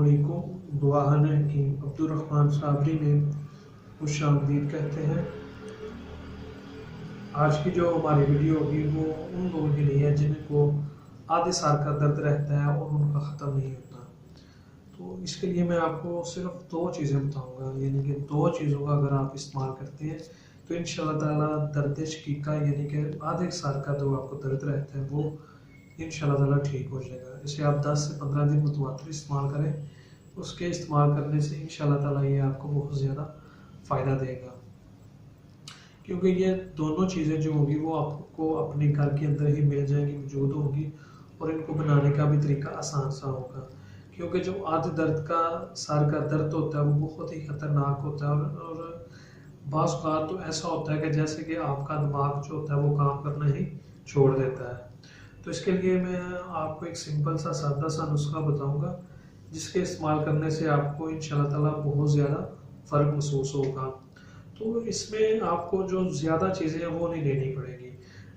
अस्सलामुअलैकुम। दुआहन हकीम अब्दुर्रहमान साबरी में खुशामदीद कहते हैं। आज की जो हमारी वीडियो होगी वो उन लोगों के लिए है जिनको आधे साल का दर्द रहता है और उनका ख़त्म नहीं होता। तो इसके लिए मैं आपको सिर्फ दो चीज़ें बताऊंगा, यानी कि दो चीज़ों का अगर आप इस्तेमाल करते हैं तो इंशाल्लाह ताला दर्द शकीका यानी कि आधे साल का जो आपको दर्द रहता है वो इंशाल्लाह ताला ठीक हो जाएगा। इसे आप 10 से 15 दिन मुतवातिर इस्तेमाल करें। उसके इस्तेमाल करने से इंशाल्लाह ताला ये आपको बहुत ज़्यादा फ़ायदा देगा, क्योंकि ये दोनों चीज़ें जो होंगी वो आपको अपने घर के अंदर ही मिल जाएंगी, मौजूद होंगी, और इनको बनाने का भी तरीका आसान सा होगा। क्योंकि जो आधे दर्द का सर का दर्द होता है वो बहुत ही ख़तरनाक होता है, और बाज़ औक़ात तो ऐसा होता है कि जैसे कि आपका दिमाग जो होता है वो काम करना ही छोड़ देता है। तो इसके लिए मैं आपको एक सिंपल सा सादा सा नुस्खा बताऊंगा, जिसके इस्तेमाल करने से आपको इंशाल्लाह ताला बहुत ज़्यादा फ़र्क महसूस होगा। तो इसमें आपको जो ज़्यादा चीज़ें हैं वो नहीं लेनी पड़ेगी।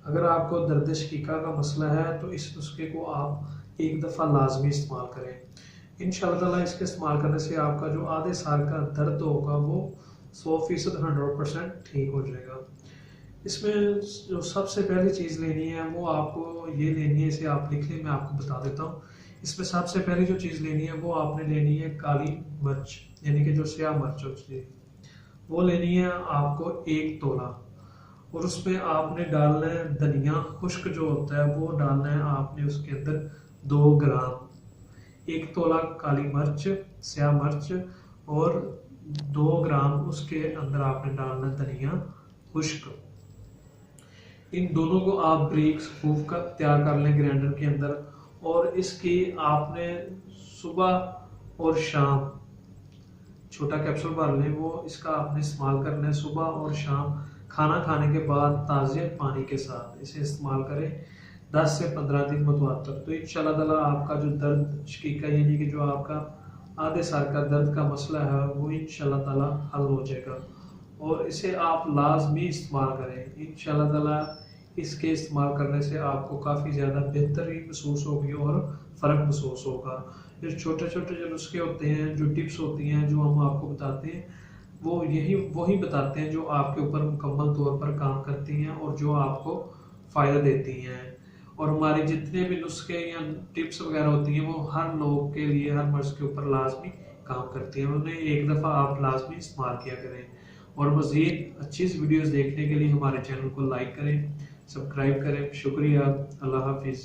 अगर आपको दर्द शकीका का मसला है तो इस नुस्खे को आप एक दफ़ा लाजमी इस्तेमाल करें। इंशाल्लाह ताला इसके इस्तेमाल करने से आपका जो आधे साल का दर्द होगा वो 100% 100% ठीक हो जाएगा। इसमें जो सबसे पहली चीज़ लेनी है वो आपको ये लेनी है, इसे आप लिख लें, मैं आपको बता देता हूँ। इसमें सबसे पहली जो चीज़ लेनी है वो आपने लेनी है काली मिर्च, यानी कि जो स्याह मिर्च होती है वो लेनी है आपको 1 तोला, और उसमें आपने डालना है धनिया खुश्क जो होता है वो डालना है आपने उसके अंदर 2 ग्राम। 1 तोला काली मिर्च स्याह मिर्च और 2 ग्राम उसके अंदर आपने डालना है धनिया खुश्क। इन दोनों को आप ब्रीक सूफ का तैयार कर लें ग्राइंडर के अंदर, और इसकी आपने सुबह और शाम छोटा कैप्सूल भर लें, वो इसका आपने इस्तेमाल करना है सुबह और शाम खाना खाने के बाद ताज़े पानी के साथ इसे इस्तेमाल करें 10 से 15 दिन मुतवातर। तो इंशाल्लाह ताला आपका जो दर्द शकीका यानी कि जो आपका आधे साल का दर्द का मसला है वो इंशाल्लाह ताला हल हो जाएगा, और इसे आप लाजमी इस्तेमाल करें। इंशाल्लाह ताला इसके इस्तेमाल करने से आपको काफ़ी ज़्यादा बेहतरी महसूस होगी और फ़र्क महसूस होगा। जो छोटे छोटे जो नुस्खे होते हैं, जो टिप्स होती हैं जो हम आपको बताते हैं, वो वही बताते हैं जो आपके ऊपर मुकम्मल तौर पर काम करती हैं और जो आपको फ़ायदा देती हैं। और हमारे जितने भी नुस्खे या टिप्स वगैरह होती हैं वो हर लोग के लिए, हर मर्ज़ के ऊपर लाजमी काम करती हैं। उन्हें एक दफ़ा आप लाजमी इस्तेमाल किया करें, और मज़ीद अच्छी वीडियोज़ देखने के लिए हमारे चैनल को लाइक करें, सब्सक्राइब करें। शुक्रिया। अल्लाह हाफिज़।